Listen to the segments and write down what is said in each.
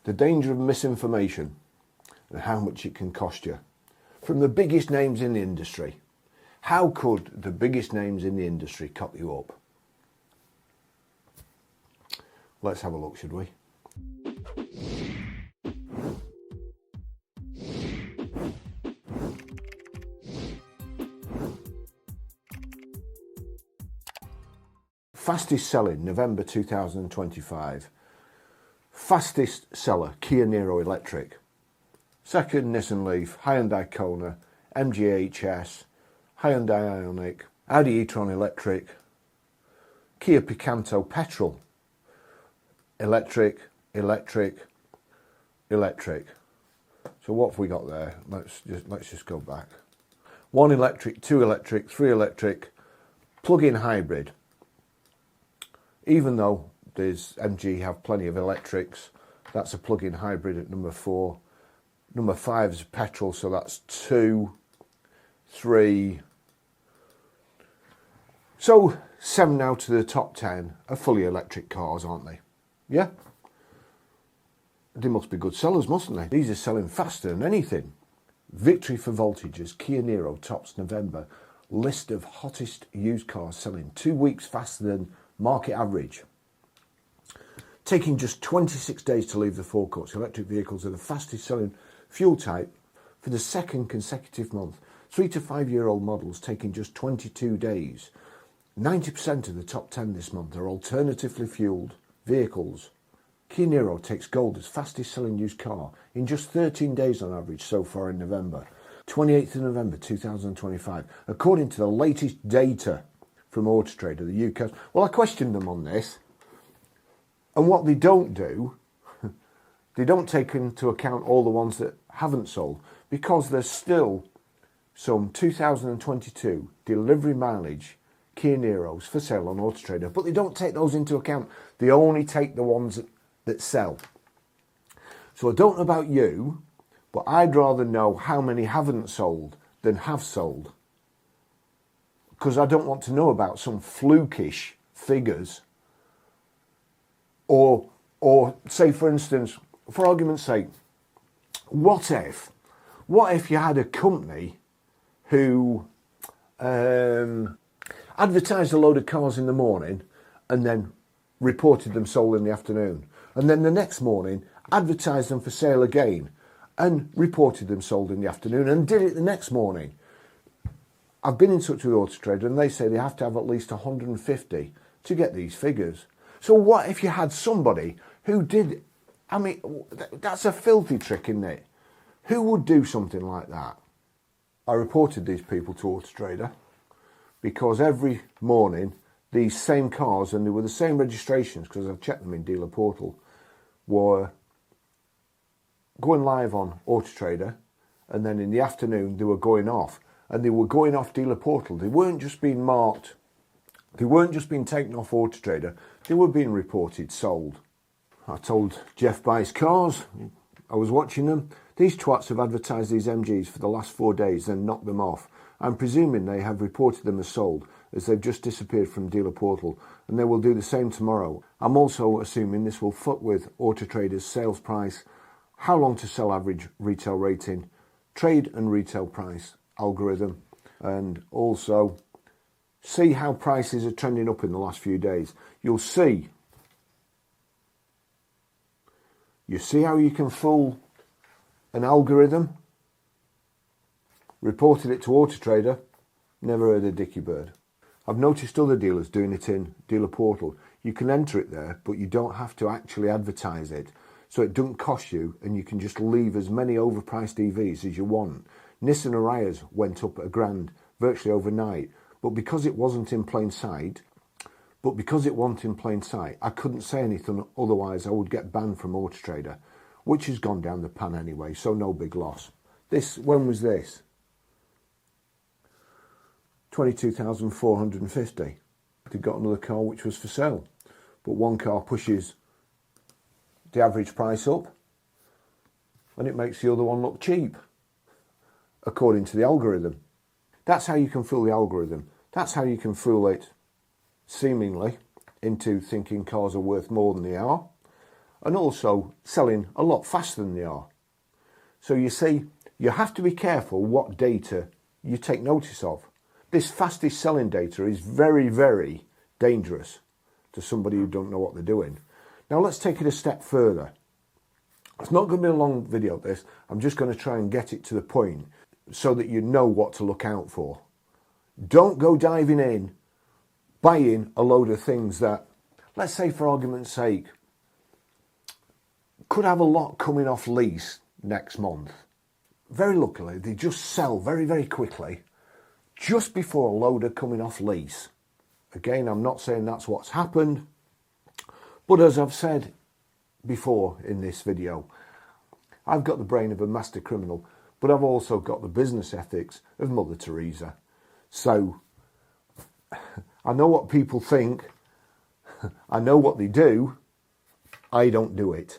the danger of misinformation and how much it can cost you. From the biggest names in the industry. How could the biggest names in the industry cop you up? Let's have a look, should we? Fastest selling, November 2025. Fastest seller, Kia Niro Electric. Second, Nissan Leaf, Hyundai Kona, MG HS, Hyundai Ioniq, Audi e-tron Electric, Kia Picanto Petrol. Electric, electric, electric. So what have we got there? Let's just go back. 1 electric, 2 electric, 3 electric, plug-in hybrid. Even though there's MG have plenty of electrics, that's a plug-in hybrid at number 4. Number 5 is petrol, so that's 2, 3. So 7 out of the top 10 are fully electric cars, aren't they? Yeah? They must be good sellers, mustn't they? These are selling faster than anything. Victory for Voltages, Kia Niro tops November list of hottest used cars selling 2 weeks faster than market average. Taking just 26 days to leave the forecourts, electric vehicles are the fastest selling fuel type for the second consecutive month. 3 to 5 year old models taking just 22 days. 90% of the top 10 this month are alternatively fueled vehicles. Kia Niro takes gold as fastest selling used car in just 13 days on average so far in November. 28th of November 2025, according to the latest data from AutoTrader, the UK. Well, I questioned them on this, and what they don't do, they don't take into account all the ones that haven't sold, because there's still some 2022 delivery mileage Kia Niros for sale on AutoTrader, but they don't take those into account. They only take the ones that sell. So I don't know about you, but I'd rather know how many haven't sold than have sold, because I don't want to know about some flukish figures, or say, for instance, for argument's sake, what if you had a company who advertised a load of cars in the morning and then reported them sold in the afternoon, and then the next morning advertised them for sale again and reported them sold in the afternoon, and did it the next morning? I've been in touch with AutoTrader and they say they have to have at least 150 to get these figures. So what if you had somebody who did, I mean, that's a filthy trick, isn't it? Who would do something like that? I reported these people to AutoTrader because every morning these same cars, and they were the same registrations because I've checked them in Dealer Portal, were going live on AutoTrader, and then in the afternoon they were going off, and they were going off Dealer Portal. They weren't just being marked, they weren't just being taken off AutoTrader, they were being reported sold. I told Jeff Buys Cars, I was watching them, these twats have advertised these MGs for the last 4 days, then knocked them off. I'm presuming they have reported them as sold, as they've just disappeared from Dealer Portal, and they will do the same tomorrow. I'm also assuming this will fit with AutoTrader's sales price, how long to sell average retail rating, trade and retail price algorithm, and also see how prices are trending up in the last few days. You see how you can fool an algorithm? Reported it to AutoTrader, never heard of Dicky Bird. I've noticed other dealers doing it in Dealer Portal. You can enter it there, but you don't have to actually advertise it. So it doesn't cost you, and you can just leave as many overpriced EVs as you want. Nissan Arias went up $1,000 virtually overnight, but because it wasn't in plain sight, I couldn't say anything, otherwise I would get banned from AutoTrader, which has gone down the pan anyway, so no big loss. When was this? 22,450. They got another car which was for sale, but one car pushes the average price up and it makes the other one look cheap, according to the algorithm. That's how you can fool the algorithm. That's how you can fool it, seemingly, into thinking cars are worth more than they are. and also selling a lot faster than they are. So you see, you have to be careful what data you take notice of. This fastest selling data is very, very dangerous to somebody who don't know what they're doing. Now let's take it a step further. It's not going to be a long video, this. I'm just going to try and get it to the point so that you know what to look out for. Don't go diving in, buying a load of things that, let's say for argument's sake, could have a lot coming off lease next month. Very luckily, they just sell very, very quickly just before a load are coming off lease. Again, I'm not saying that's what's happened, but as I've said before in this video, I've got the brain of a master criminal, but I've also got the business ethics of Mother Teresa. So I know what people think, I know what they do, I don't do it.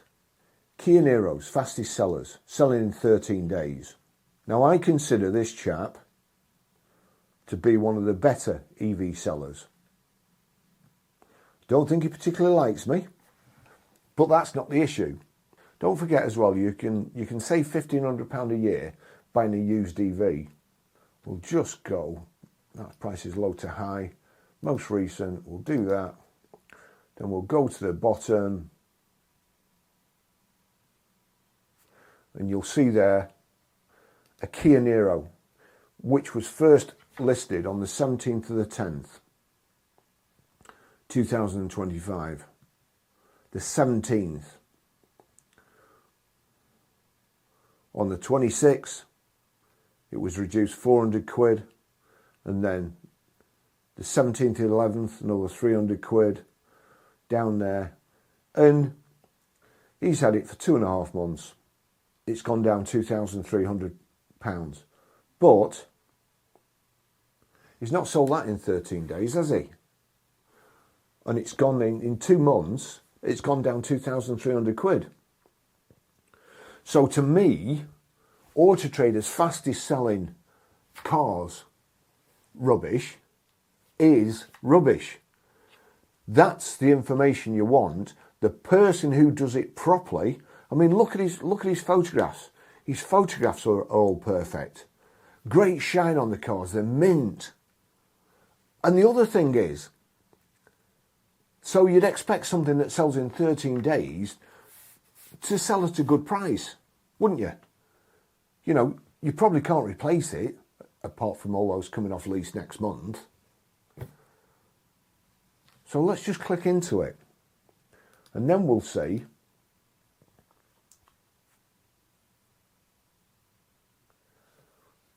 Kia Niro's fastest sellers, selling in 13 days. Now I consider this chap to be one of the better EV sellers. Don't think he particularly likes me, but that's not the issue. Don't forget as well, you can save £1,500 a year buying a used EV. We'll just go, that price is low to high, most recent, we'll do that. Then we'll go to the bottom, and you'll see there a Kia Niro, which was first listed on the 17th of the 10th, 2025. The 17th. On the 26th, it was reduced 400 quid, and then the 17th of the 11th, another 300 quid down there, and he's had it for 2.5 months. It's gone down £2,300, but he's not sold that in 13 days, has he? And it's gone in 2 months, it's gone down 2,300 quid. So to me, AutoTrader's fastest selling cars rubbish is rubbish. That's the information you want. The person who does it properly, I mean, look at his photographs. His photographs are all perfect. Great shine on the cars, they're mint. And the other thing is, so you'd expect something that sells in 13 days to sell at a good price, wouldn't you? You know, you probably can't replace it, apart from all those coming off lease next month. So let's just click into it. And then we'll see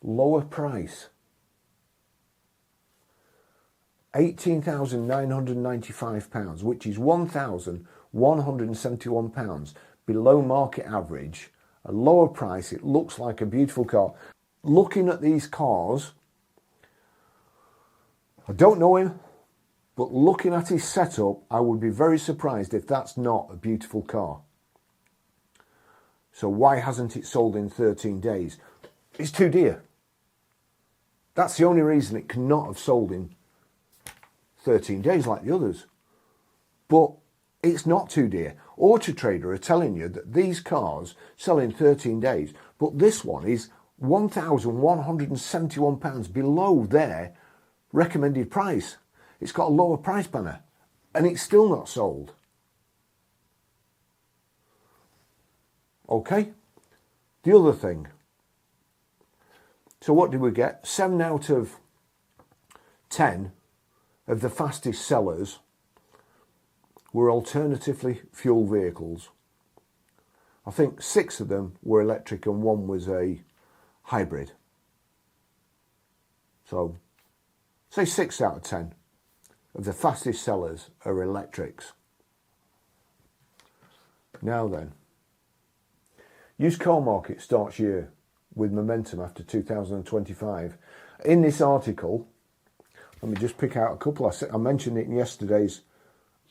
lower price. £18,995, which is £1,171 below market average. A lower price, it looks like a beautiful car. Looking at these cars, I don't know him, but looking at his setup, I would be very surprised if that's not a beautiful car. So why hasn't it sold in 13 days? It's too dear. That's the only reason it cannot have sold in 13 days like the others. But it's not too dear. AutoTrader are telling you that these cars sell in 13 days, but this one is £1,171 below their recommended price. It's got a lower price banner, and it's still not sold. Okay? The other thing. So what did we get? 7 out of 10 of the fastest sellers were alternatively fuel vehicles. I think 6 of them were electric and 1 was a hybrid. So say 6 out of 10 of the fastest sellers are electrics. Now then, used car market starts year with momentum after 2025. In this article, let me just pick out a couple. I mentioned it in yesterday's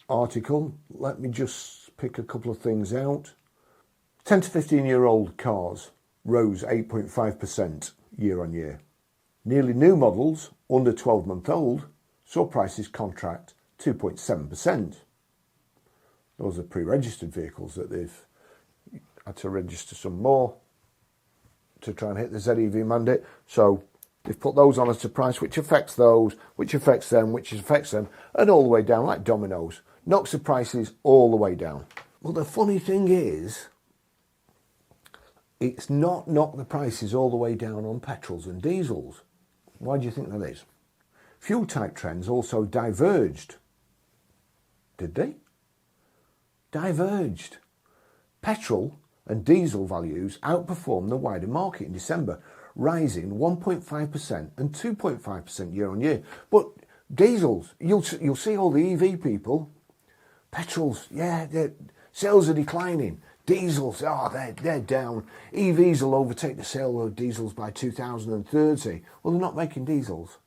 article. Let me just pick a couple of things out. 10 to 15-year-old cars rose 8.5% year on year. Nearly new models under 12-month-old saw prices contract 2.7%. Those are pre-registered vehicles that they've had to register some more to try and hit the ZEV mandate. So they've put those on as a price, which affects those, which affects them, which affects them, and all the way down like dominoes. Knocks the prices all the way down. Well, the funny thing is, it's not knocked the prices all the way down on petrols and diesels. Why do you think that is? Fuel type trends also diverged. Did they? Diverged. Petrol and diesel values outperformed the wider market in December, rising 1.5% and 2.5% year on year. But diesels, you'll see all the EV people. Petrols, yeah, their sales are declining. Diesels, they're down. EVs will overtake the sale of diesels by 2030. Well, they're not making diesels.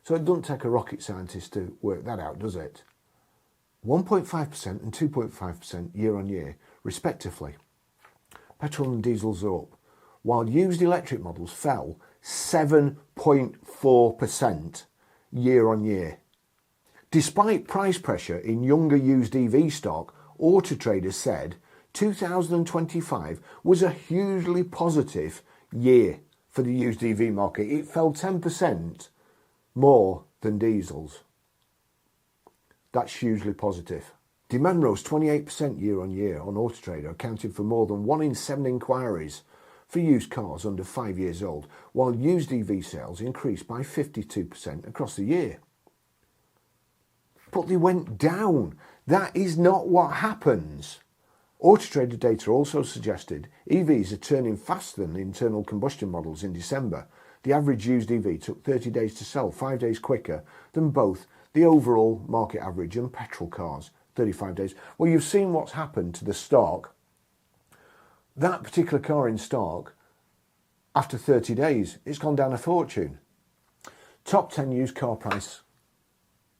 So it doesn't take a rocket scientist to work that out, does it? 1.5% and 2.5% year on year, respectively. Petrol and diesels are up, while used electric models fell 7.4% year on year. Despite price pressure in younger used EV stock, AutoTrader said 2025 was a hugely positive year for the used EV market. It fell 10% more than diesels. That's hugely positive. Demand rose 28% year on year on AutoTrader, accounting for more than 1 in 7 inquiries for used cars under 5 years old, while used EV sales increased by 52% across the year. But they went down. That is not what happens. AutoTrader data also suggested EVs are turning faster than internal combustion models in December. The average used EV took 30 days to sell, 5 days quicker than both the overall market average and petrol cars, 35 days. Well, you've seen what's happened to the stock. That particular car in stock, after 30 days, it's gone down a fortune. Top 10 used car price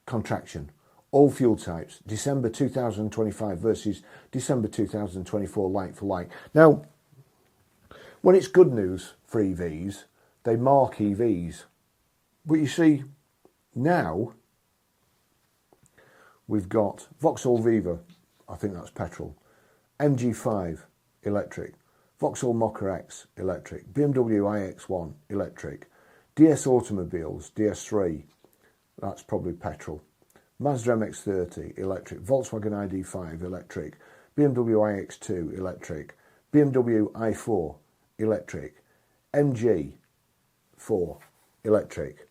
contraction. All fuel types, December 2025 versus December 2024, like for like. Now, when it's good news for EVs, they mark EVs. But you see, now we've got Vauxhall Viva, I think that's petrol, MG5 electric, Vauxhall Mokka X electric, BMW iX1 electric, DS Automobiles DS3, that's probably petrol, Mazda MX-30 electric, Volkswagen ID5 electric, BMW iX2 electric, BMW i4 electric, MG4 electric.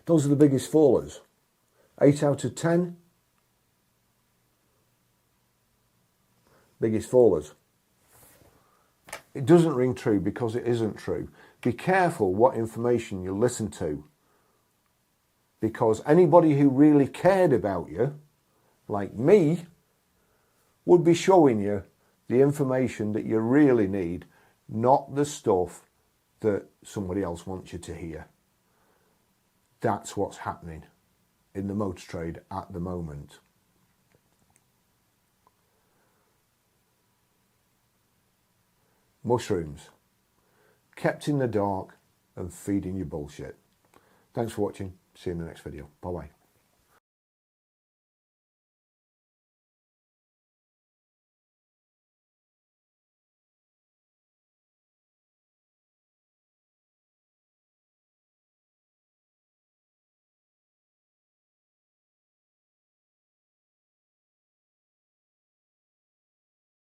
Those are the biggest fallers. 8 out of 10 biggest fallers. It doesn't ring true because it isn't true. Be careful what information you listen to, because anybody who really cared about you, like me, would be showing you the information that you really need, not the stuff that somebody else wants you to hear. That's what's happening in the motor trade at the moment. Mushrooms, kept in the dark and feeding you bullshit. Thanks for watching. See you in the next video. Bye bye.